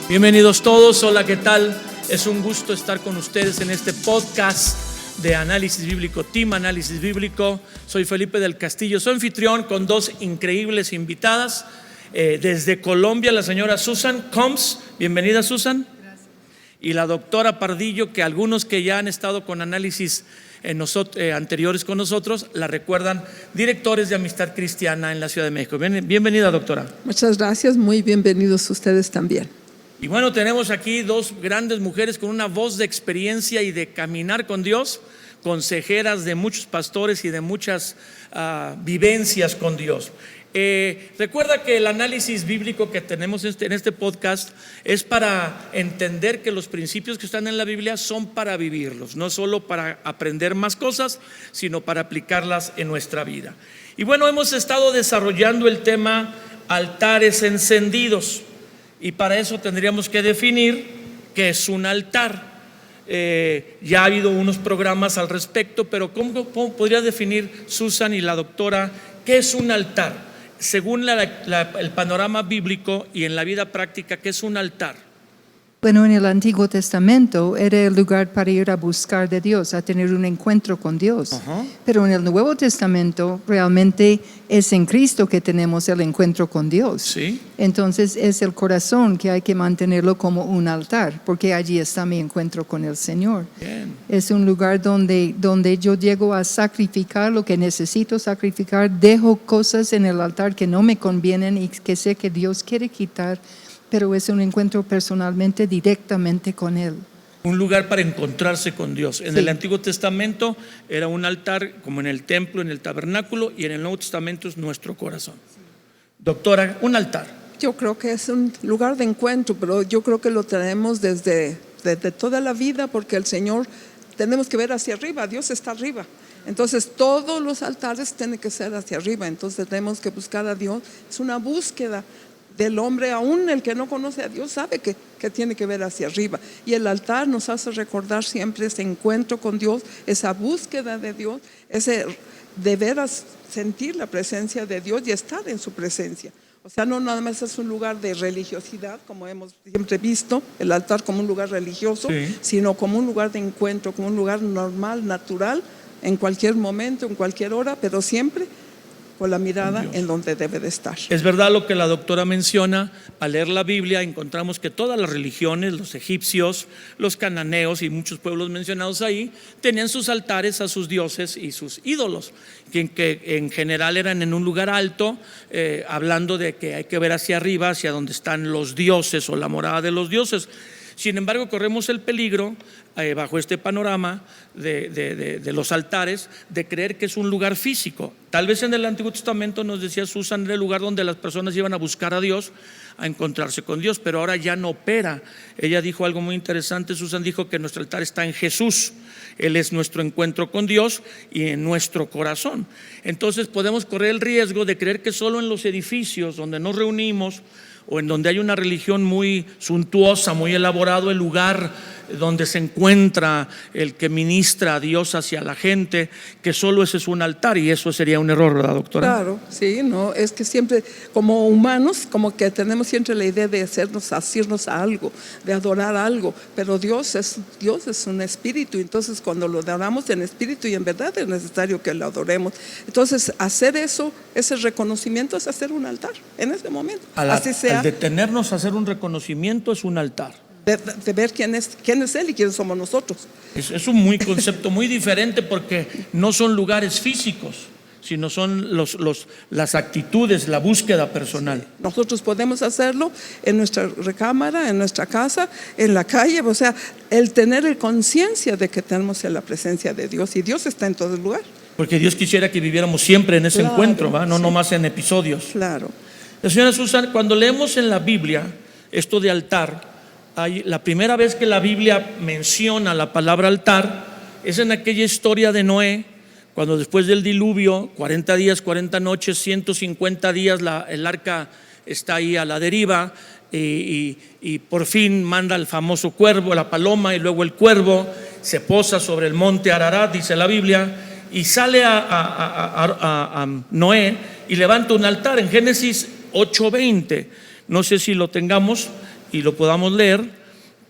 Bienvenidos todos, hola, ¿qué tal? Es un gusto estar con ustedes en este podcast de Análisis Bíblico, Team Análisis Bíblico. Soy Felipe del Castillo, soy anfitrión con dos increíbles invitadas. Desde Colombia, la señora Susan Combs, bienvenida Susan. Gracias. Y la doctora Pardillo, que algunos que ya han estado con análisis anteriores con nosotros, la recuerdan, directores de Amistad Cristiana en la Ciudad de México. Bienvenida, doctora. Muchas gracias, muy bienvenidos ustedes también. Y bueno, tenemos aquí dos grandes mujeres con una voz de experiencia y de caminar con Dios, consejeras de muchos pastores y de muchas vivencias con Dios. Recuerda que el análisis bíblico que tenemos en este podcast es para entender que los principios que están en la Biblia son para vivirlos, no solo para aprender más cosas, sino para aplicarlas en nuestra vida. Y bueno, hemos estado desarrollando el tema altares encendidos, y para eso tendríamos que definir qué es un altar. Ya ha habido unos programas al respecto, pero ¿cómo podría definir Susan y la doctora qué es un altar? Según el panorama bíblico y en la vida práctica, ¿qué es un altar? Bueno, en el Antiguo Testamento era el lugar para ir a buscar de Dios, a tener un encuentro con Dios. Pero en el Nuevo Testamento realmente es en Cristo que tenemos el encuentro con Dios. ¿Sí? Entonces es el corazón que hay que mantenerlo como un altar, porque allí está mi encuentro con el Señor. Bien. Es un lugar donde yo llego a sacrificar lo que necesito sacrificar, dejo cosas en el altar que no me convienen y que sé que Dios quiere quitar, pero es un encuentro personalmente, directamente con Él. Un lugar para encontrarse con Dios. En Sí. el Antiguo Testamento era un altar como en el templo, en el tabernáculo, y en el Nuevo Testamento es nuestro corazón. Doctora, un altar. Yo creo que es un lugar de encuentro, pero yo creo que lo tenemos desde toda la vida, porque el Señor, tenemos que ver hacia arriba, Dios está arriba. Entonces todos los altares tienen que ser hacia arriba, entonces tenemos que buscar a Dios. Es una búsqueda del hombre, aún el que no conoce a Dios sabe que tiene que ver hacia arriba, y el altar nos hace recordar siempre ese encuentro con Dios, esa búsqueda de Dios, ese de veras sentir la presencia de Dios y estar en su presencia. O sea, no nada más es un lugar de religiosidad, como hemos siempre visto el altar como un lugar religioso, Sí. sino como un lugar de encuentro, como un lugar normal, natural, en cualquier momento, en cualquier hora, pero siempre con la mirada en donde debe de estar. Es verdad lo que la doctora menciona. Al leer la Biblia encontramos que todas las religiones, los egipcios, los cananeos y muchos pueblos mencionados ahí, tenían sus altares a sus dioses y sus ídolos, que en general eran en un lugar alto, hablando de que hay que ver hacia arriba, hacia donde están los dioses o la morada de los dioses. Sin embargo, corremos el peligro, bajo este panorama de los altares, de creer que es un lugar físico. Tal vez en el Antiguo Testamento, nos decía Susan, era el lugar donde las personas iban a buscar a Dios, a encontrarse con Dios, pero ahora ya no opera. Ella dijo algo muy interesante. Susan dijo que nuestro altar está en Jesús. Él es nuestro encuentro con Dios y en nuestro corazón. Entonces podemos correr el riesgo de creer que solo en los edificios donde nos reunimos, o en donde hay una religión muy suntuosa, muy elaborado, el lugar donde se encuentra el que ministra a Dios hacia la gente, que solo ese es un altar, y eso sería un error, ¿verdad, doctora? Claro, sí, no, es que siempre como humanos, como que tenemos siempre la idea de asirnos a algo, de adorar algo, pero Dios es un espíritu, entonces cuando lo adoramos en espíritu y en verdad es necesario que lo adoremos. Entonces hacer eso, ese reconocimiento es hacer un altar en ese momento. Así sea. Al detenernos a hacer un reconocimiento es un altar. De ver quién es Él y quiénes somos nosotros. Es un concepto muy diferente, porque no son lugares físicos, sino son las actitudes, la búsqueda personal. Nosotros podemos hacerlo en nuestra recámara, en nuestra casa, en la calle, o sea, el tener conciencia de que tenemos la presencia de Dios, y Dios está en todo el lugar. Porque Dios quisiera que viviéramos siempre en ese encuentro, ¿va? No nomás en episodios. Claro. La señora Susan, cuando leemos en la Biblia esto de altar, la primera vez que la Biblia menciona la palabra altar es en aquella historia de Noé, cuando después del diluvio, 40 días, 40 noches, 150 días, el arca está ahí a la deriva, y por fin manda el famoso cuervo, la paloma, y luego el cuervo se posa sobre el monte Ararat, dice la Biblia, y sale a Noé y levanta un altar en Génesis 8:20. No sé si lo tengamos. y lo podamos leer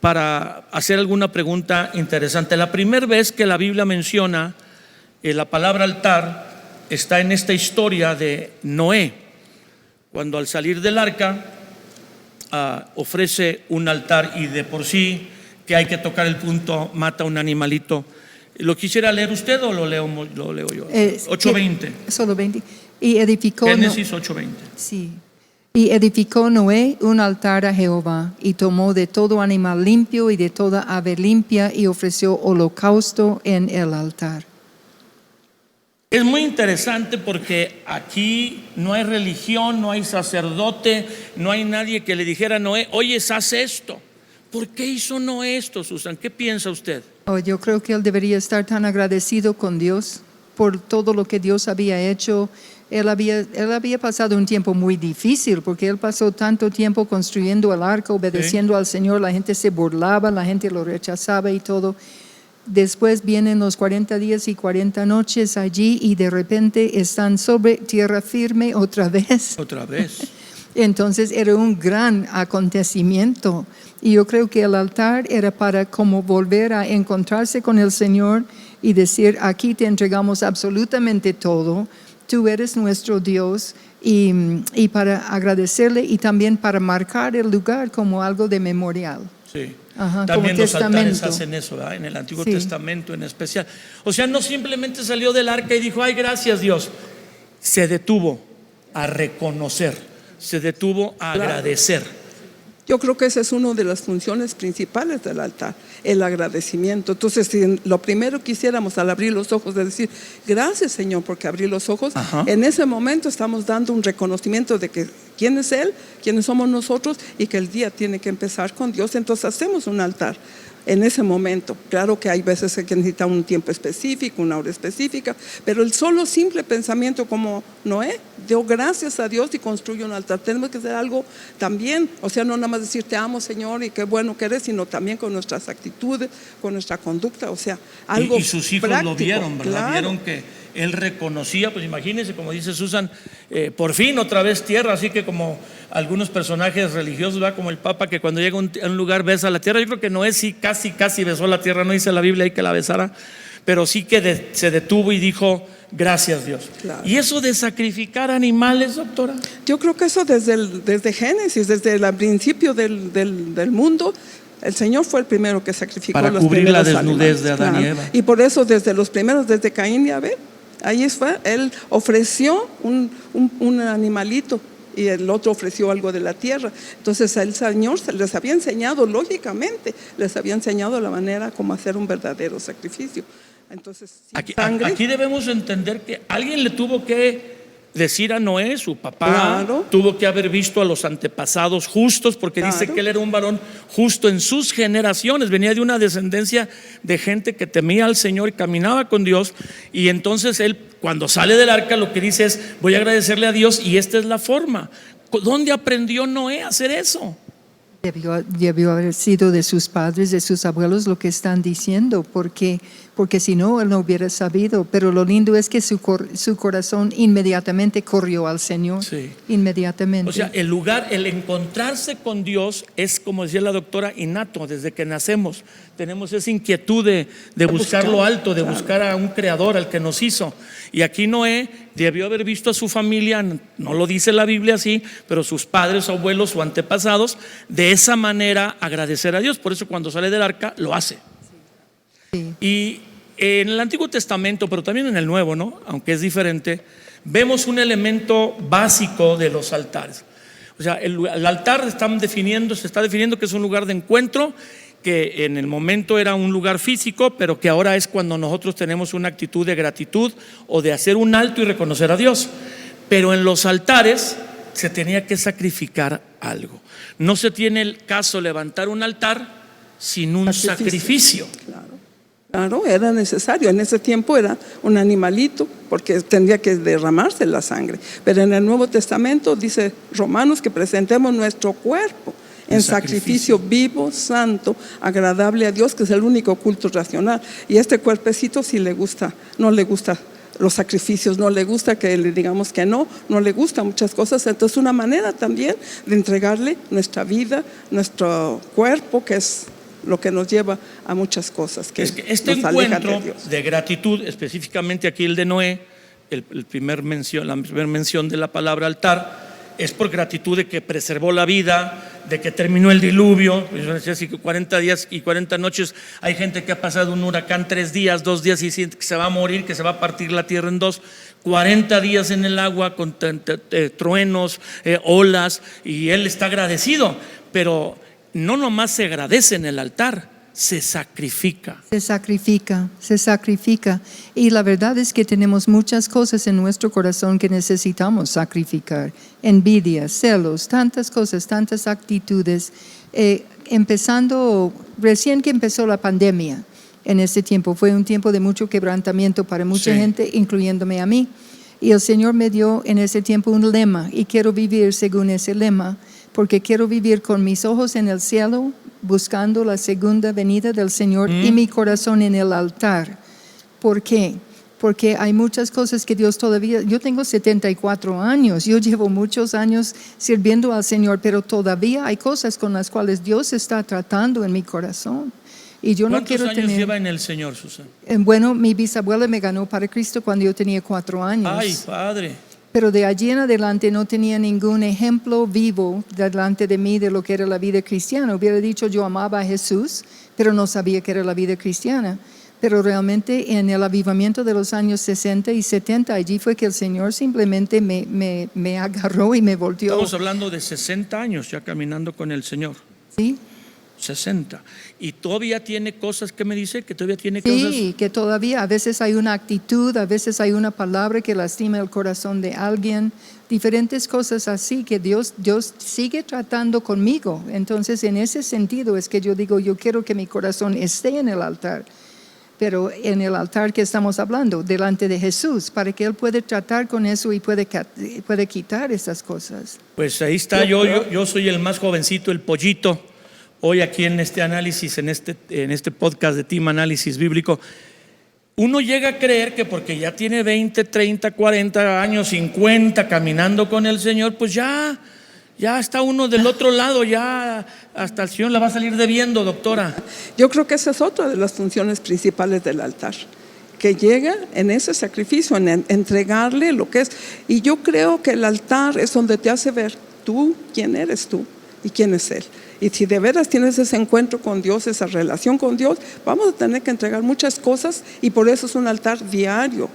para hacer alguna pregunta interesante. La primera vez que la Biblia menciona la palabra altar está en esta historia de Noé, cuando al salir del arca ofrece un altar, y de por sí que hay que tocar el punto mata un animalito. ¿Lo quisiera leer usted o lo leo yo? 8:20. Solo 20. Y edificó Génesis 8:20. Sí. Y edificó Noé un altar a Jehová, y tomó de todo animal limpio y de toda ave limpia, y ofreció holocausto en el altar. Es muy interesante porque aquí no hay religión, no hay sacerdote, no hay nadie que le dijera a Noé: oye, haz esto. ¿Por qué hizo Noé esto, Susan? ¿Qué piensa usted? Yo creo que él debería estar tan agradecido con Dios por todo lo que Dios había hecho. Él había pasado un tiempo muy difícil, porque él pasó tanto tiempo construyendo el arca, obedeciendo al Señor. La gente se burlaba, la gente lo rechazaba y todo. Después vienen los 40 días y 40 noches allí, y de repente están sobre tierra firme otra vez. Otra vez. Entonces era un gran acontecimiento, y yo creo que el altar era para como volver a encontrarse con el Señor y decir: aquí te entregamos absolutamente todo, tú eres nuestro Dios, y para agradecerle, y también para marcar el lugar como algo de memorial. Sí. Ajá, también como los altares testamento. hacen eso, ¿verdad? En el Antiguo Sí. Testamento en especial. O sea, no simplemente salió del arca y dijo: ay, gracias Dios. Se detuvo a reconocer, se detuvo a agradecer. Yo creo que esa es una de las funciones principales del altar, el agradecimiento. Entonces, si lo primero que hiciéramos al abrir los ojos es decir: gracias, Señor, porque abrí los ojos, Ajá. en ese momento estamos dando un reconocimiento de que quién es Él, quiénes somos nosotros, y que el día tiene que empezar con Dios. Entonces hacemos un altar en ese momento. Claro que hay veces que necesita un tiempo específico, una hora específica, pero el solo simple pensamiento, como Noé dio gracias a Dios y construyó un altar. Tenemos que hacer algo también, o sea, no nada más decir: te amo, Señor, y qué bueno que eres, sino también con nuestras actitudes, con nuestra conducta, o sea, algo Y sus hijos práctico, lo vieron, ¿verdad? claro. Vieron que él reconocía. Pues imagínense, como dice Susan, por fin otra vez tierra. Así que como algunos personajes religiosos, ¿verdad? Como el Papa, que cuando llega a un lugar besa la tierra. Yo creo que Noé sí casi besó la tierra. No dice la Biblia ahí que la besara, pero sí que se detuvo y dijo: gracias, Dios. Claro. Y eso de sacrificar animales, doctora. Yo creo que eso desde Génesis, desde el principio del mundo, el Señor fue el primero que sacrificó Para los cubrir la primeros desnudez animales, de Adán y claro. Eva. Y por eso desde los primeros, desde Caín y Abel, ahí fue, él ofreció un animalito, y el otro ofreció algo de la tierra. Entonces el Señor les había enseñado, lógicamente, les había enseñado la manera como hacer un verdadero sacrificio. Entonces, sin sangre, Aquí debemos entender que alguien le tuvo que decir a Noé, su papá, Claro. tuvo que haber visto a los antepasados justos, porque dice Claro. que él era un varón justo en sus generaciones, venía de una descendencia de gente que temía al Señor y caminaba con Dios. Y entonces él, cuando sale del arca, lo que dice es: voy a agradecerle a Dios, y esta es la forma. ¿Dónde aprendió Noé a hacer eso? Debió haber sido de sus padres, de sus abuelos, lo que están diciendo, porque si no, él no hubiera sabido. Pero lo lindo es que su corazón inmediatamente corrió al Señor. Sí. Inmediatamente. O sea, el encontrarse con Dios es, como decía la doctora, innato. Desde que nacemos tenemos esa inquietud de buscar lo alto, de buscar a un creador, al que nos hizo. Y aquí Noé debió haber visto a su familia, no lo dice la Biblia así, pero sus padres, abuelos o antepasados, de esa manera agradecer a Dios. Por eso cuando sale del arca lo hace. Sí. Y en el Antiguo Testamento, pero también en el Nuevo, ¿no? Aunque es diferente, vemos un elemento básico de los altares. O sea, el altar se está definiendo que es un lugar de encuentro, que en el momento era un lugar físico, pero que ahora es cuando nosotros tenemos una actitud de gratitud o de hacer un alto y reconocer a Dios. Pero en los altares se tenía que sacrificar algo. No se tiene el caso levantar un altar sin un sacrificio. Claro, era necesario. En ese tiempo era un animalito, porque tendría que derramarse la sangre. Pero en el Nuevo Testamento dice Romanos que presentemos nuestro cuerpo en sacrificio vivo, santo, agradable a Dios, que es el único culto racional. Y este cuerpecito sí le gusta, no le gusta los sacrificios, no le gusta que le digamos que no le gusta muchas cosas. Entonces una manera también de entregarle nuestra vida, nuestro cuerpo, que es lo que nos lleva a muchas cosas que, es que este nos alejan encuentro de Dios. de gratitud, específicamente aquí el de Noé, la primera mención de la palabra altar, es por gratitud de que preservó la vida, de que terminó el diluvio. Así que 40 días y 40 noches. Hay gente que ha pasado un huracán 3 días, 2 días y siente que se va a morir, que se va a partir la tierra en dos. 40 días en el agua con truenos, olas, y él está agradecido. Pero no nomás se agradece en el altar, se sacrifica. Se sacrifica, se sacrifica. Y la verdad es que tenemos muchas cosas en nuestro corazón que necesitamos sacrificar. Envidia, celos, tantas cosas, tantas actitudes. Empezando, recién que empezó la pandemia, en ese tiempo, fue un tiempo de mucho quebrantamiento para mucha gente, incluyéndome a mí. Y el Señor me dio en ese tiempo un lema, y quiero vivir según ese lema, porque quiero vivir con mis ojos en el cielo, buscando la segunda venida del Señor y mi corazón en el altar. ¿Por qué? Porque hay muchas cosas que Dios todavía, yo tengo 74 años, yo llevo muchos años sirviendo al Señor, pero todavía hay cosas con las cuales Dios está tratando en mi corazón. Y yo no quiero ¿Cuántos años lleva en el Señor, Susana? Bueno, mi bisabuela me ganó para Cristo cuando yo tenía 4 años. Ay, Padre. Pero de allí en adelante no tenía ningún ejemplo vivo delante de mí de lo que era la vida cristiana. Hubiera dicho yo amaba a Jesús, pero no sabía que era la vida cristiana. Pero realmente en el avivamiento de los años 60 y 70, allí fue que el Señor simplemente me agarró y me volteó. Estamos hablando de 60 años ya caminando con el Señor. Sí. 60. Y todavía tiene cosas que me dice, que todavía tiene Sí, cosas. que todavía a veces hay una actitud, a veces hay una palabra que lastima el corazón de alguien, diferentes cosas así que Dios sigue tratando conmigo. Entonces en ese sentido es que yo digo, yo quiero que mi corazón esté en el altar, pero en el altar que estamos hablando, delante de Jesús, para que Él pueda tratar con eso y puede quitar esas cosas. Pues ahí está, yo soy el más jovencito, el pollito. Hoy aquí en este análisis, en este podcast de Team Análisis Bíblico, uno llega a creer que porque ya tiene 20, 30, 40 años, 50 caminando con el Señor, pues ya está uno del otro lado, ya hasta el Señor la va a salir debiendo, doctora. Yo creo que esa es otra de las funciones principales del altar, que llega en ese sacrificio, en entregarle lo que es. Y yo creo que el altar es donde te hace ver tú, quién eres tú y quién es Él. Y si de veras tienes ese encuentro con Dios, esa relación con Dios, vamos a tener que entregar muchas cosas, y por eso es un altar diario,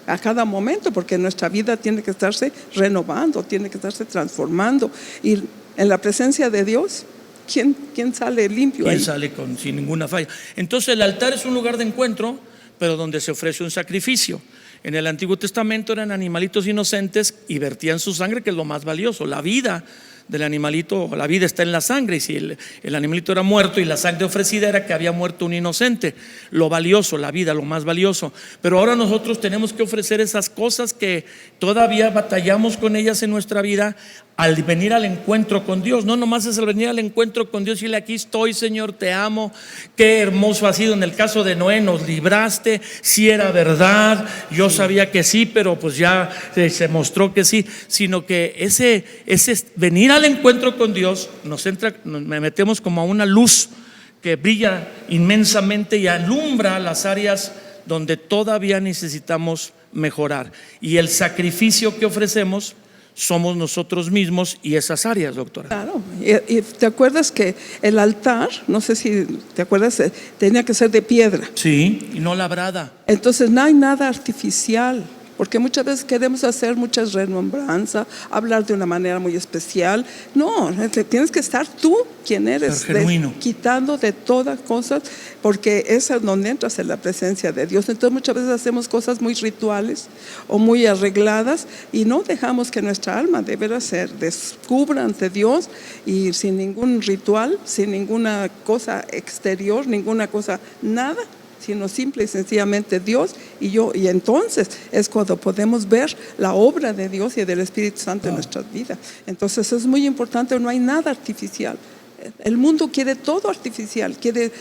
a cada momento, porque nuestra vida tiene que estarse renovando, tiene que estarse transformando. Y en la presencia de Dios, ¿quién sale limpio ahí? ¿Quién sale sin ninguna falla? Entonces el altar es un lugar de encuentro, pero donde se ofrece un sacrificio. En el Antiguo Testamento eran animalitos inocentes y vertían su sangre, que es lo más valioso. La vida del animalito, la vida está en la sangre, y si el animalito era muerto y la sangre ofrecida era que había muerto un inocente. Lo valioso, la vida, lo más valioso. Pero ahora nosotros tenemos que ofrecer esas cosas que todavía batallamos con ellas en nuestra vida al venir al encuentro con Dios. No nomás es el venir al encuentro con Dios y decirle: aquí estoy, Señor, te amo, qué hermoso ha sido. En el caso de Noé, nos libraste, sí era verdad, yo sabía que sí, pero pues ya se mostró que sí. Sino que ese venir al encuentro con Dios nos metemos como a una luz que brilla inmensamente y alumbra las áreas donde todavía necesitamos mejorar. Y el sacrificio que ofrecemos somos nosotros mismos y esas áreas, doctora. Claro, y te acuerdas que el altar, no sé si te acuerdas, tenía que ser de piedra. Sí, y no labrada. Entonces no hay nada artificial, porque muchas veces queremos hacer muchas remembranzas, hablar de una manera muy especial. No, tienes que estar tú quien eres, quitando de todas cosas, porque es donde entras en la presencia de Dios. Entonces muchas veces hacemos cosas muy rituales o muy arregladas y no dejamos que nuestra alma de veras se descubra ante Dios, y sin ningún ritual, sin ninguna cosa exterior, ninguna cosa, nada, sino simple y sencillamente Dios y yo. Y entonces es cuando podemos ver la obra de Dios y del Espíritu Santo en nuestras vidas. Entonces es muy importante, no hay nada artificial. El mundo quiere todo artificial, quiere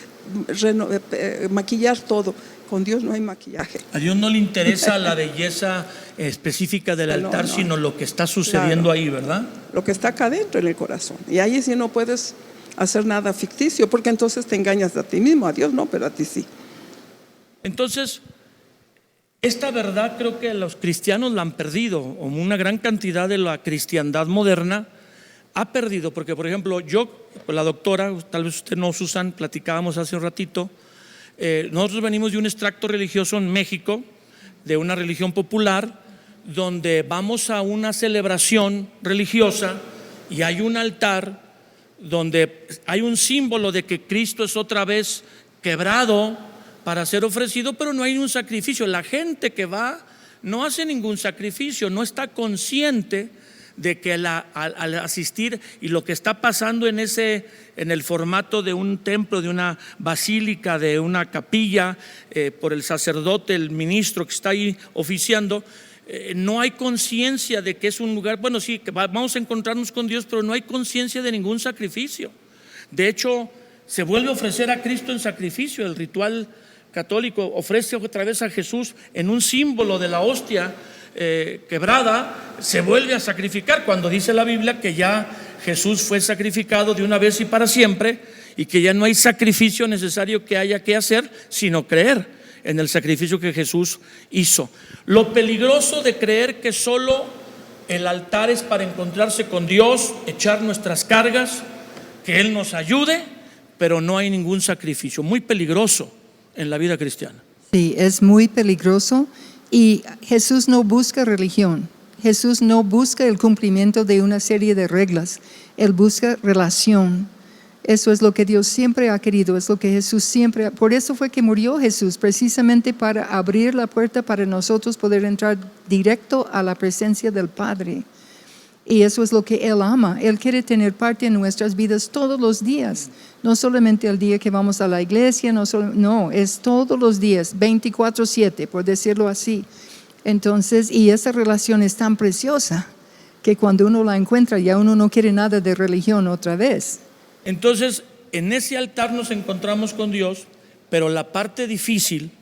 maquillar todo Con Dios no hay maquillaje. A Dios no le interesa la belleza específica del altar, No. sino lo que está sucediendo Claro. ahí, ¿verdad? Lo que está acá adentro en el corazón. Y ahí sí no puedes hacer nada ficticio, porque entonces te engañas a ti mismo. A Dios no, pero a ti sí. Entonces, esta verdad creo que los cristianos la han perdido, o una gran cantidad de la cristiandad moderna ha perdido, porque por ejemplo yo con la doctora, tal vez usted no, Susan, platicábamos hace un ratito, nosotros venimos de un extracto religioso en México, de una religión popular, donde vamos a una celebración religiosa y hay un altar donde hay un símbolo de que Cristo es otra vez quebrado para ser ofrecido, pero no hay un sacrificio. La gente que va no hace ningún sacrificio, no está consciente de que al asistir y lo que está pasando en el formato de un templo, de una basílica, de una capilla, por el sacerdote, el ministro que está ahí oficiando, no hay conciencia de que es un lugar, bueno, sí, que vamos a encontrarnos con Dios, pero no hay conciencia de ningún sacrificio. De hecho, se vuelve a ofrecer a Cristo en sacrificio. El ritual católico ofrece otra vez a Jesús en un símbolo de la hostia quebrada, se vuelve a sacrificar, cuando dice la Biblia que ya Jesús fue sacrificado de una vez y para siempre, y que ya no hay sacrificio necesario que haya que hacer, sino creer en el sacrificio que Jesús hizo. Lo peligroso de creer que solo el altar es para encontrarse con Dios, echar nuestras cargas, que Él nos ayude, pero no hay ningún sacrificio. Muy peligroso en la vida cristiana. Sí, es muy peligroso. Y Jesús no busca religión, Jesús no busca el cumplimiento de una serie de reglas, Él busca relación. Eso es lo que Dios siempre ha querido, es lo que Jesús siempre, por eso fue que murió Jesús, precisamente para abrir la puerta para nosotros poder entrar directo a la presencia del Padre. Y eso es lo que Él ama. Él quiere tener parte en nuestras vidas todos los días. No solamente el día que vamos a la iglesia, no, es todos los días, 24/7, por decirlo así. Entonces, y esa relación es tan preciosa que cuando uno la encuentra ya uno no quiere nada de religión otra vez. Entonces, en ese altar nos encontramos con Dios, pero la parte difícil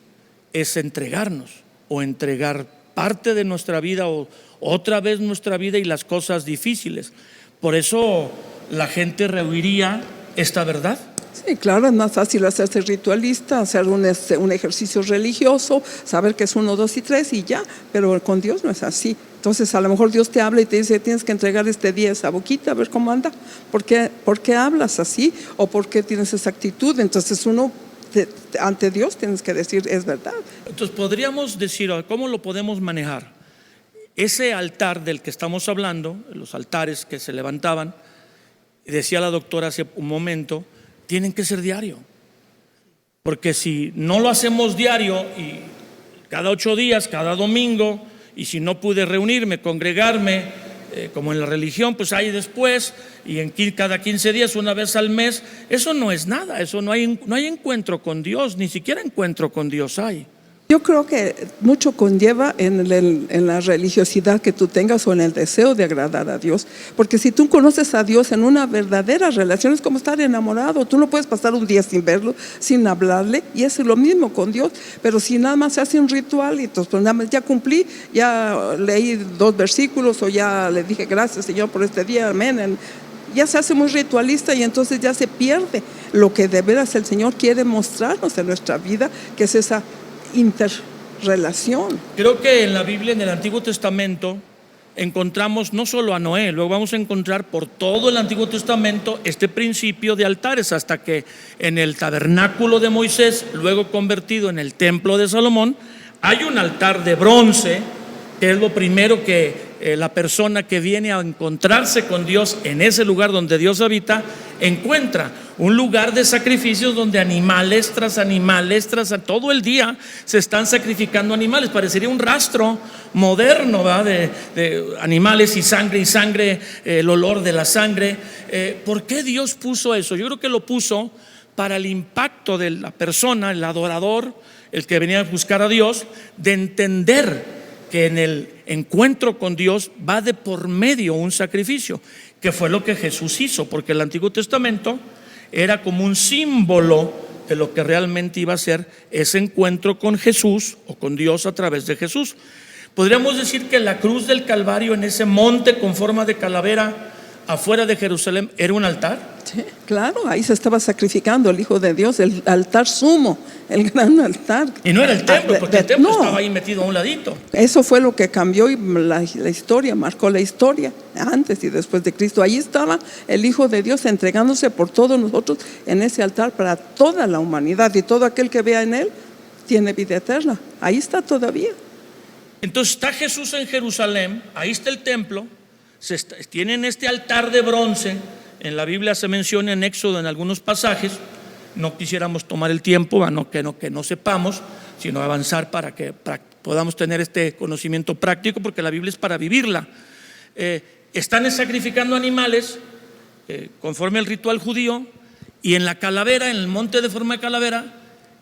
es entregarnos o entregar parte de nuestra vida o otra vez nuestra vida y las cosas difíciles. Por eso la gente rehuiría esta verdad. Sí, claro, es más fácil hacerse ritualista, hacer un ejercicio religioso, saber que es 1, 2 y 3 y ya, pero con Dios no es así. Entonces a lo mejor Dios te habla y te dice, tienes que entregar este día esa boquita, a ver cómo anda. ¿Por qué hablas así? ¿O por qué tienes esa actitud? Entonces uno ante Dios tienes que decir, es verdad. Entonces podríamos decir, ¿cómo lo podemos manejar? Ese altar del que estamos hablando, los altares que se levantaban, decía la doctora hace un momento, tienen que ser diario. Porque si no lo hacemos diario y cada 8 días, cada domingo, y si no pude reunirme, congregarme, como en la religión, pues hay después, y cada 15 días, una vez al mes, eso no es nada, eso no hay encuentro con Dios, ni siquiera encuentro con Dios hay. Yo creo que mucho conlleva en la religiosidad que tú tengas o en el deseo de agradar a Dios. Porque si tú conoces a Dios en una verdadera relación, es como estar enamorado. Tú no puedes pasar un día sin verlo, sin hablarle, y es lo mismo con Dios. Pero si nada más se hace un ritual y entonces pues nada más ya cumplí, ya leí 2 versículos o ya le dije gracias Señor por este día, amén. Ya se hace muy ritualista y entonces ya se pierde lo que de veras el Señor quiere mostrarnos en nuestra vida, que es esa interrelación. Creo que en la Biblia, en el Antiguo Testamento, encontramos no solo a Noé, luego vamos a encontrar por todo el Antiguo Testamento este principio de altares, hasta que en el tabernáculo de Moisés, luego convertido en el templo de Salomón, hay un altar de bronce, que es lo primero que la persona que viene a encontrarse con Dios en ese lugar donde Dios habita, encuentra un lugar de sacrificios donde animales tras todo el día se están sacrificando animales. Parecería un rastro moderno, ¿verdad? de animales y sangre, el olor de la sangre. ¿Por qué Dios puso eso? Yo creo que lo puso para el impacto de la persona, el adorador, el que venía a buscar a Dios, de entender que en el encuentro con Dios va de por medio un sacrificio, que fue lo que Jesús hizo, porque el Antiguo Testamento era como un símbolo de lo que realmente iba a ser ese encuentro con Jesús o con Dios a través de Jesús. Podríamos decir que la cruz del Calvario, en ese monte con forma de calavera afuera de Jerusalén, era un altar. Sí, claro, ahí se estaba sacrificando el Hijo de Dios, el altar sumo, el gran altar. Y no era el templo, porque el templo no, estaba ahí metido a un ladito. eso fue lo que cambió y la historia, marcó la historia antes y después de Cristo. Ahí estaba el Hijo de Dios entregándose por todos nosotros en ese altar para toda la humanidad, y todo aquel que vea en él tiene vida eterna. Ahí está todavía. Entonces está Jesús en Jerusalén, ahí está el templo, tienen este altar de bronce. En la Biblia se menciona en Éxodo en algunos pasajes. No quisiéramos tomar el tiempo, que no sepamos, sino avanzar para que podamos tener este conocimiento práctico, porque la Biblia es para vivirla. Están sacrificando animales conforme al ritual judío, y en la calavera, en el monte de forma de calavera,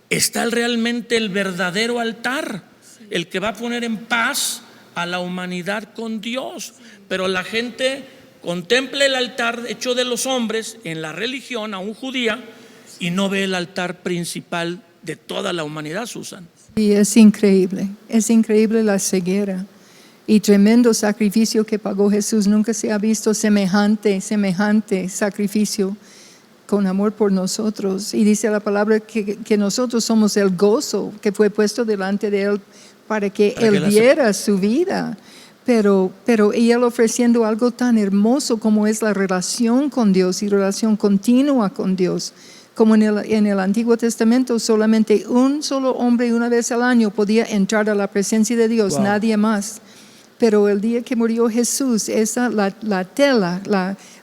está realmente el verdadero altar, el que va a poner en paz a la humanidad con Dios. Pero la gente contempla el altar hecho de los hombres en la religión, aún judía, y no ve el altar principal de toda la humanidad, Susan. Y es increíble la ceguera y tremendo sacrificio que pagó Jesús. Nunca se ha visto semejante sacrificio con amor por nosotros. Y dice la palabra que nosotros somos el gozo que fue puesto delante de Él para que Él diera su vida. Pero y Él ofreciendo algo tan hermoso como es la relación con Dios y relación continua con Dios. Como en el Antiguo Testamento, solamente un solo hombre una vez al año podía entrar a la presencia de Dios, wow. Nadie más. Pero el día que murió Jesús, la tela,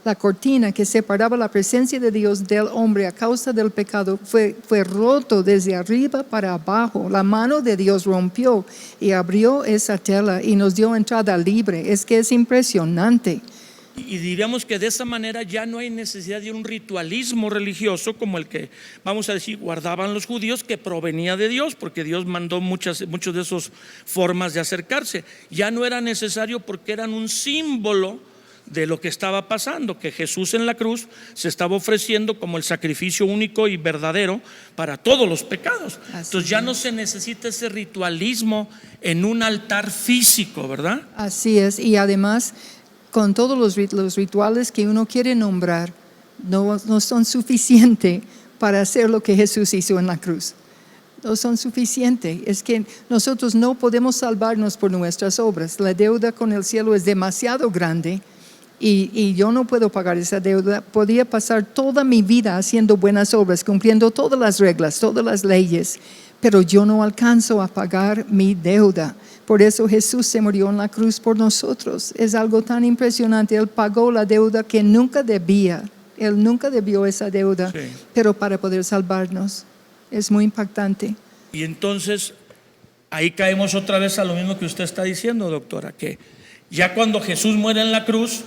la cortina que separaba la presencia de Dios del hombre a causa del pecado fue roto desde arriba para abajo. La mano de Dios rompió y abrió esa tela y nos dio entrada libre. Es que es impresionante. Y diríamos que de esa manera ya no hay necesidad de un ritualismo religioso como el que, vamos a decir, guardaban los judíos, que provenía de Dios, porque Dios mandó muchos de esas formas de acercarse. Ya no era necesario, porque eran un símbolo de lo que estaba pasando, que Jesús en la cruz se estaba ofreciendo como el sacrificio único y verdadero para todos los pecados. Entonces ya no se necesita ese ritualismo en un altar físico, ¿verdad? Así es, y además con todos los rituales que uno quiere nombrar, no son suficientes para hacer lo que Jesús hizo en la cruz. No son suficientes. Es que nosotros no podemos salvarnos por nuestras obras. La deuda con el cielo es demasiado grande y yo no puedo pagar esa deuda. Podría pasar toda mi vida haciendo buenas obras, cumpliendo todas las reglas, todas las leyes, pero yo no alcanzo a pagar mi deuda. Por eso Jesús se murió en la cruz por nosotros. Es algo tan impresionante. Él pagó la deuda que nunca debía. Él nunca debió esa deuda, sí. Pero para poder salvarnos. Es muy impactante. Y entonces ahí caemos otra vez a lo mismo que usted está diciendo, doctora, que ya cuando Jesús muere en la cruz,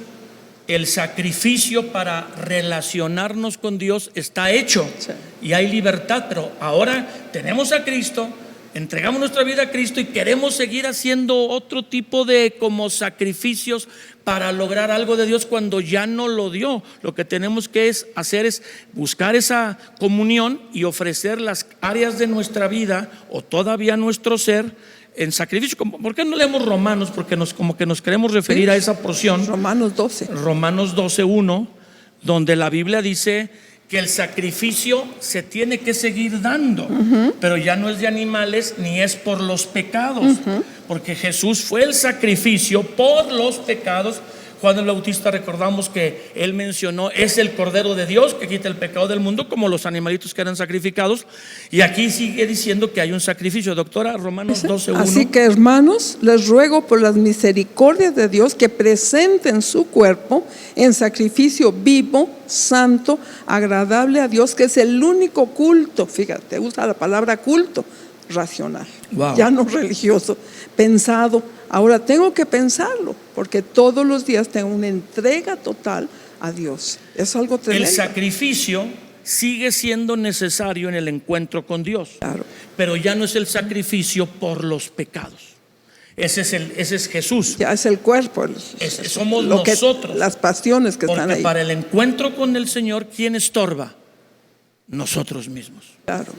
el sacrificio para relacionarnos con Dios está hecho, sí. Y hay libertad. Pero ahora tenemos a Cristo, entregamos nuestra vida a Cristo y queremos seguir haciendo otro tipo de como sacrificios para lograr algo de Dios cuando ya no lo dio. Lo que tenemos que hacer es buscar esa comunión y ofrecer las áreas de nuestra vida o todavía nuestro ser en sacrificio. ¿Por qué no leemos Romanos? Porque como que nos queremos referir a esa porción. Romanos 12:1, donde la Biblia dice que el sacrificio se tiene que seguir dando, pero ya no es de animales ni es por los pecados, porque Jesús fue el sacrificio por los pecados. Juan el Bautista, recordamos que él mencionó, es el Cordero de Dios que quita el pecado del mundo, como los animalitos que eran sacrificados. Y aquí sigue diciendo que hay un sacrificio. Doctora, Romanos 12:1. Así que, hermanos, les ruego por las misericordias de Dios que presenten su cuerpo en sacrificio vivo, santo, agradable a Dios, que es el único culto. Fíjate, usa la palabra culto, racional, wow. Ya no religioso, pensado. Ahora tengo que pensarlo, porque todos los días tengo una entrega total a Dios. Es algo tremendo. El sacrificio sigue siendo necesario en el encuentro con Dios, claro. Pero ya no es el sacrificio por los pecados. Ese es Jesús. Ya es el cuerpo. Somos nosotros. Las pasiones que porque están ahí. Para el encuentro con el Señor, ¿quién estorba? nosotros mismos. Claro.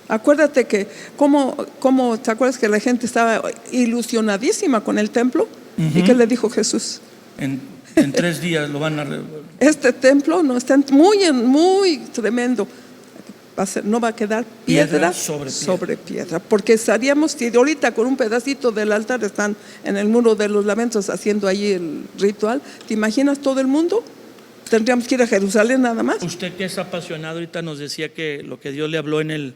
Acuérdate que, ¿cómo te acuerdas que la gente estaba ilusionadísima con el templo? ¿Y qué le dijo Jesús? En 3 días lo van a... Este templo no está muy tremendo. No va a quedar piedra sobre piedra. Porque estaríamos, si ahorita con un pedacito del altar están en el muro de los lamentos haciendo allí el ritual, ¿te imaginas todo el mundo? Tendríamos que ir a Jerusalén nada más. Usted que es apasionado, ahorita nos decía que lo que Dios le habló en el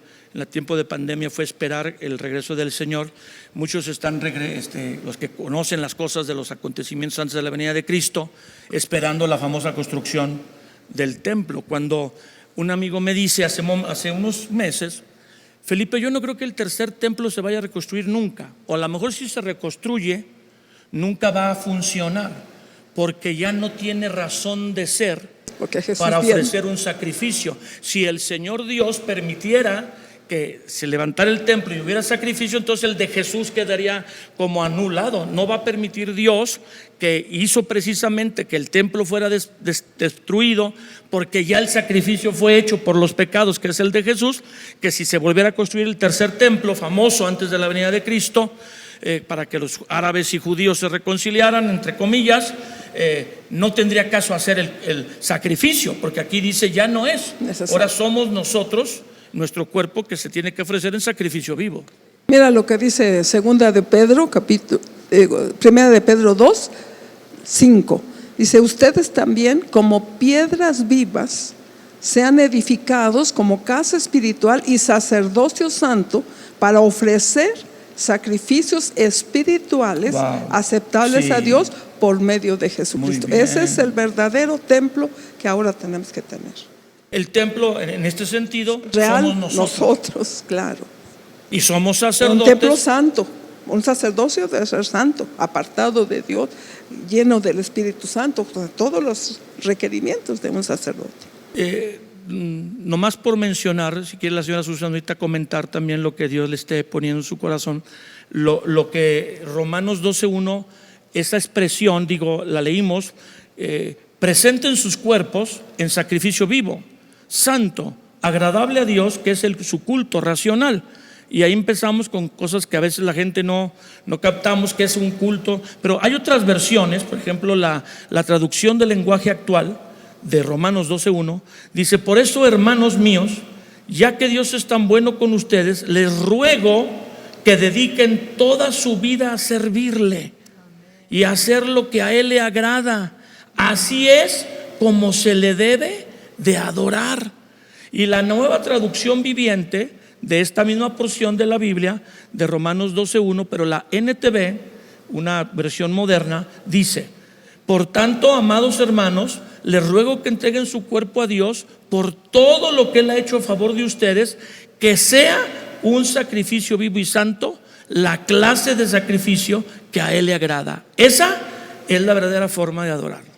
tiempo de pandemia fue esperar el regreso del Señor. Muchos están, los que conocen las cosas de los acontecimientos antes de la venida de Cristo, esperando la famosa construcción del templo. Cuando un amigo me dice hace unos meses, Felipe, yo no creo que el tercer templo se vaya a reconstruir nunca, o a lo mejor si se reconstruye, nunca va a funcionar, porque ya no tiene razón de ser para ofrecer un sacrificio. Si el Señor Dios permitiera que se levantara el templo y hubiera sacrificio, entonces el de Jesús quedaría como anulado. No va a permitir Dios, que hizo precisamente que el templo fuera destruido, porque ya el sacrificio fue hecho por los pecados, que es el de Jesús, que si se volviera a construir el tercer templo famoso antes de la venida de Cristo, para que los árabes y judíos se reconciliaran, entre comillas, no tendría caso hacer el sacrificio, porque aquí dice ya no es. Ahora somos nosotros, nuestro cuerpo, que se tiene que ofrecer en sacrificio vivo. Mira lo que dice Segunda de Pedro, Primera de Pedro 2, 5. Dice: ustedes también, como piedras vivas, sean edificados como casa espiritual y sacerdocio santo, para ofrecer sacrificios espirituales aceptables a Dios por medio de Jesucristo. Ese es el verdadero templo que ahora tenemos que tener. El templo, en este sentido, real, somos nosotros, claro. Y somos sacerdotes. Un templo santo, un sacerdocio debe ser santo, apartado de Dios, lleno del Espíritu Santo, todos los requerimientos de un sacerdote. Nomás por mencionar, si quiere la señora Susana ahorita comentar también lo que Dios le esté poniendo en su corazón, lo que Romanos 12:1, esa expresión, la leímos, presenten sus cuerpos en sacrificio vivo, santo, agradable a Dios, que es su culto racional. Y ahí empezamos con cosas que a veces la gente no captamos, que es un culto. Pero hay otras versiones, por ejemplo la traducción del lenguaje actual de Romanos 12:1 dice: por eso, hermanos míos, ya que Dios es tan bueno con ustedes, les ruego que dediquen toda su vida a servirle y a hacer lo que a Él le agrada. Así es como se le debe de adorar. Y la nueva traducción viviente de esta misma porción de la Biblia, de Romanos 12:1, pero la NTV, una versión moderna, dice: por tanto, amados hermanos, les ruego que entreguen su cuerpo a Dios por todo lo que Él ha hecho a favor de ustedes, que sea un sacrificio vivo y santo, la clase de sacrificio que a Él le agrada. Esa es la verdadera forma de adorarlo.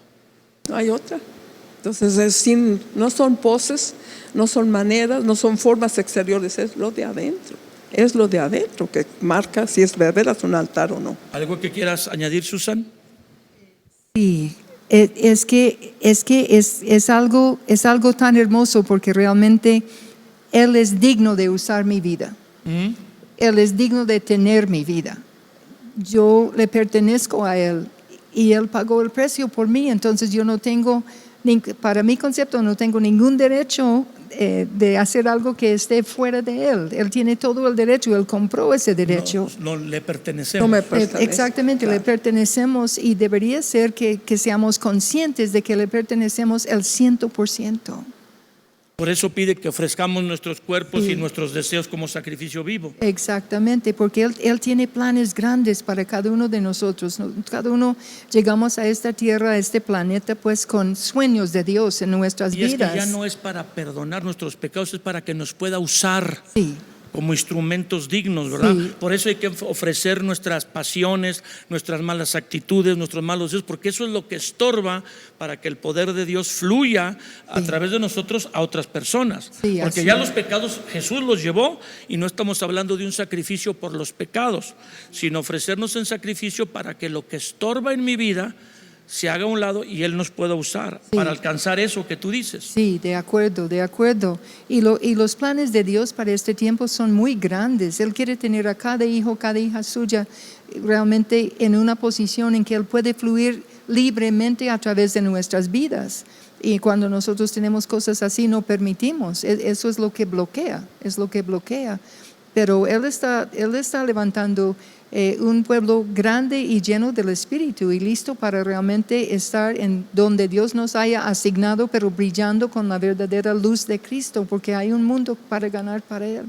No hay otra. Entonces no son poses, no son maneras, no son formas exteriores, es lo de adentro. Es lo de adentro que marca si es verdadero un altar o no. ¿Algo que quieras añadir, Susan? Sí, es que es algo tan hermoso, porque realmente Él es digno de usar mi vida. Él es digno de tener mi vida. Yo le pertenezco a Él y Él pagó el precio por mí. Entonces yo no tengo, para mi concepto, no tengo ningún derecho de hacer algo que esté fuera de Él. Él tiene todo el derecho, Él compró ese derecho. No le pertenecemos. No me pertenece. Exactamente, claro. Le pertenecemos, y debería ser que seamos conscientes de que le pertenecemos el 100%. Por eso pide que ofrezcamos nuestros cuerpos y nuestros deseos como sacrificio vivo. Exactamente, porque Él tiene planes grandes para cada uno de nosotros. Cada uno llegamos a esta tierra, a este planeta, pues con sueños de Dios en nuestras vidas. Y es que ya no es para perdonar nuestros pecados, es para que nos pueda usar. Sí. Como instrumentos dignos, ¿verdad? Sí. Por eso hay que ofrecer nuestras pasiones, nuestras malas actitudes, nuestros malos deseos, porque eso es lo que estorba para que el poder de Dios fluya a través de nosotros a otras personas. Sí, porque ya los pecados Jesús los llevó, y no estamos hablando de un sacrificio por los pecados, sino ofrecernos en sacrificio para que lo que estorba en mi vida se haga a un lado y Él nos pueda usar para alcanzar eso que tú dices. Sí, de acuerdo, de acuerdo. Y los planes de Dios para este tiempo son muy grandes. Él quiere tener a cada hijo, cada hija suya realmente en una posición en que Él puede fluir libremente a través de nuestras vidas. Y cuando nosotros tenemos cosas así, no permitimos. Eso es lo que bloquea, es lo que bloquea. Pero Él está levantando un pueblo grande y lleno del Espíritu y listo para realmente estar en donde Dios nos haya asignado, pero brillando con la verdadera luz de Cristo, porque hay un mundo para ganar para Él.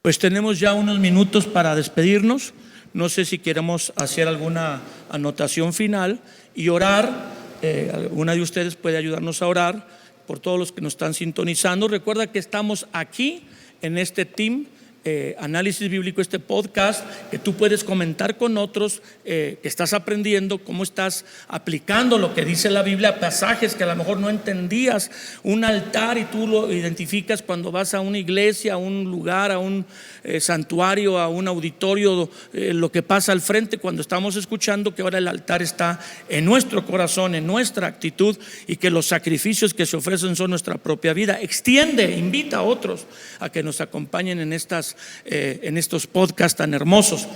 Pues tenemos ya unos minutos para despedirnos. No sé si queremos hacer alguna anotación final y orar. Alguna de ustedes puede ayudarnos a orar por todos los que nos están sintonizando. Recuerda que estamos aquí en este team Análisis Bíblico, este podcast que tú puedes comentar con otros, que estás aprendiendo, cómo estás aplicando lo que dice la Biblia, pasajes que a lo mejor no entendías, un altar y tú lo identificas cuando vas a una iglesia, a un lugar, a un santuario, a un auditorio, lo que pasa al frente cuando estamos escuchando que ahora el altar está en nuestro corazón, en nuestra actitud, y que los sacrificios que se ofrecen son nuestra propia vida. Extiende, invita a otros a que nos acompañen en estos podcasts tan hermosos.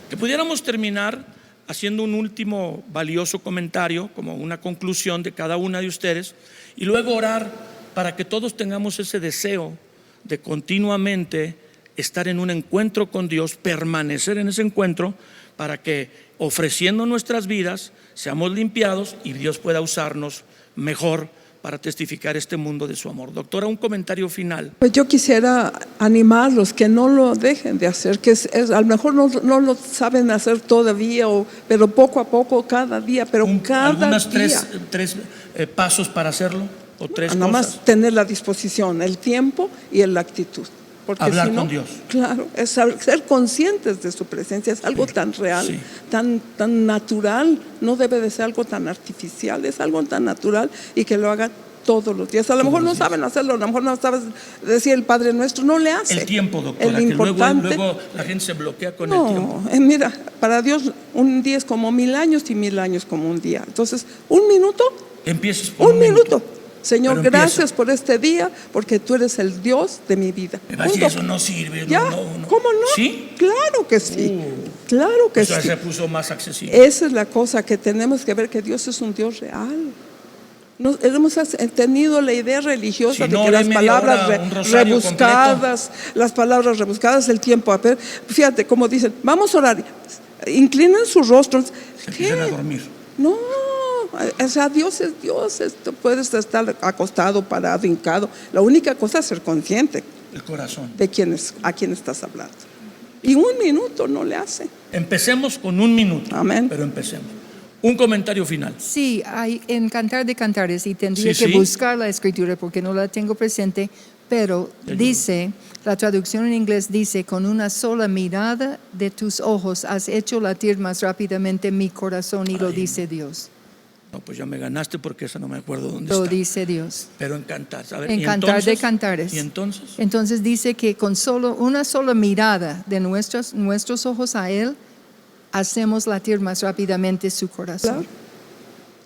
Que pudiéramos terminar haciendo un último valioso comentario, como una conclusión de cada una de ustedes, y luego orar para que todos tengamos ese deseo de continuamente estar en un encuentro con Dios, permanecer en ese encuentro, para que ofreciendo nuestras vidas seamos limpiados y Dios pueda usarnos mejor para testificar este mundo de su amor. Doctora, un comentario final. Pues yo quisiera animarlos que no lo dejen de hacer, que a lo mejor no lo saben hacer todavía, pero poco a poco, cada día, pero cada algunas día. tres pasos para hacerlo, o tres Nada cosas. más tener la disposición, el tiempo y la actitud. Porque Hablar si no, con Dios. Claro, es ser conscientes de su presencia, es algo tan real, sí. tan natural, no debe de ser algo tan artificial, es algo tan natural y que lo haga todos los días. A lo mejor no saben hacerlo, a lo mejor no sabes decir el Padre Nuestro, no le hace. El tiempo, doctora, que luego la gente se bloquea con el tiempo. Mira, para Dios un día es como 1000 años y 1000 años como un día. Entonces, un minuto, Empieces por un minuto. Señor, Pero gracias por este día, porque tú eres el Dios de mi vida. Si eso no sirve. ¿Ya? No. ¿Cómo no? ¿Sí? Claro que sí. Claro que Eso sí. se puso más accesible. Esa es la cosa que tenemos que ver, que Dios es un Dios real. Hemos tenido la idea religiosa de que las palabras rebuscadas, el tiempo. Fíjate cómo dicen, vamos a orar, inclinen sus rostros. Se empiezan a dormir. No, o sea, Dios es Dios. Puedes estar acostado, parado, hincado. La única cosa es ser consciente El corazón. de a quién estás hablando. Y un minuto no le hace. Empecemos con un minuto. Amén. Pero empecemos. Un comentario final. Sí, hay en Cantar de Cantares, y tendría Sí, que sí. buscar la escritura porque no la tengo presente, pero dice, la traducción en inglés dice, con una sola mirada de tus ojos has hecho latir más rápidamente mi corazón, y lo dice Dios. No, pues ya me ganaste porque esa no me acuerdo dónde Lo está. dice Dios. Pero en Cantar. A ver, En ¿y Cantar de entonces? Cantares. ¿Y entonces? Entonces dice que con una sola mirada de nuestros ojos a Él, hacemos latir más rápidamente su corazón.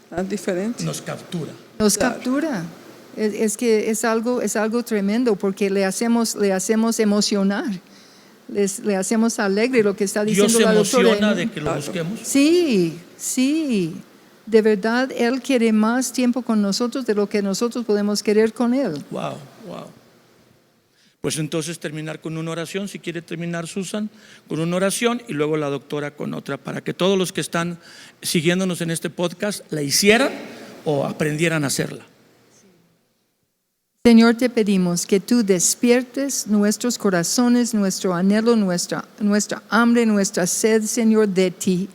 Claro. Es diferente. Nos captura. Nos Claro. captura. Es que es algo tremendo, porque le hacemos emocionar, le hacemos alegre, lo que está Dios diciendo se la doctora. emociona de que lo busquemos. Sí, de verdad Él quiere más tiempo con nosotros de lo que nosotros podemos querer con Él. Wow. Pues entonces terminar con una oración, si quiere terminar Susan, con una oración y luego la doctora con otra, para que todos los que están siguiéndonos en este podcast la hicieran o aprendieran a hacerla. Señor, te pedimos que tú despiertes nuestros corazones, nuestro anhelo, nuestra hambre, nuestra sed, Señor, de ti.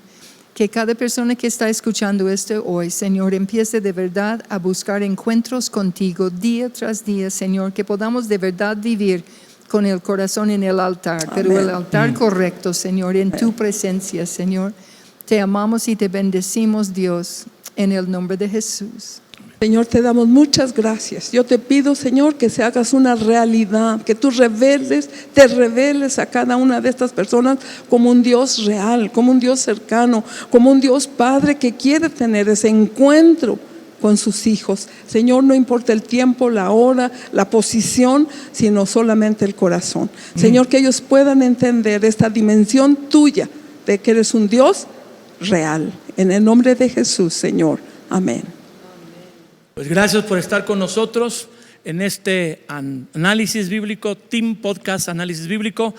Que cada persona que está escuchando esto hoy, Señor, empiece de verdad a buscar encuentros contigo día tras día, Señor, que podamos de verdad vivir con el corazón en el altar, pero el altar correcto, Señor, en tu presencia, Señor. Te amamos y te bendecimos, Dios, en el nombre de Jesús. Amén. Señor, te damos muchas gracias. Yo te pido, Señor, que se hagas una realidad, que tú te reveles a cada una de estas personas como un Dios real, como un Dios cercano, como un Dios Padre que quiere tener ese encuentro con sus hijos. Señor, no importa el tiempo, la hora, la posición, sino solamente el corazón. Señor, que ellos puedan entender esta dimensión tuya de que eres un Dios real. En el nombre de Jesús, Señor. Amén. Pues gracias por estar con nosotros en este análisis bíblico, Team Podcast Análisis Bíblico.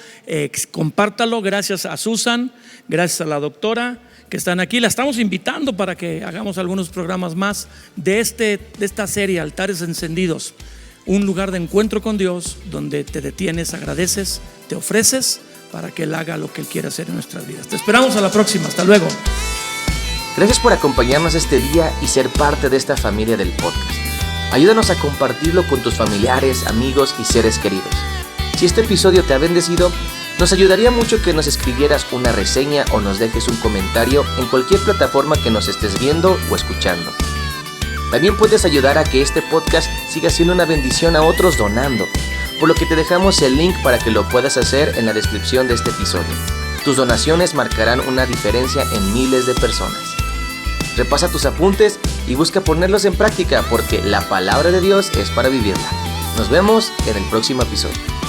Compártalo. Gracias a Susan, gracias a la doctora que están aquí. La estamos invitando para que hagamos algunos programas más de esta serie, Altares Encendidos. Un lugar de encuentro con Dios donde te detienes, agradeces, te ofreces para que Él haga lo que Él quiere hacer en nuestras vidas. Te esperamos a la próxima. Hasta luego. Gracias por acompañarnos este día y ser parte de esta familia del podcast. Ayúdanos a compartirlo con tus familiares, amigos y seres queridos. Si este episodio te ha bendecido, nos ayudaría mucho que nos escribieras una reseña o nos dejes un comentario en cualquier plataforma que nos estés viendo o escuchando. También puedes ayudar a que este podcast siga siendo una bendición a otros donando, por lo que te dejamos el link para que lo puedas hacer en la descripción de este episodio. Tus donaciones marcarán una diferencia en miles de personas. Repasa tus apuntes y busca ponerlos en práctica porque la palabra de Dios es para vivirla. Nos vemos en el próximo episodio.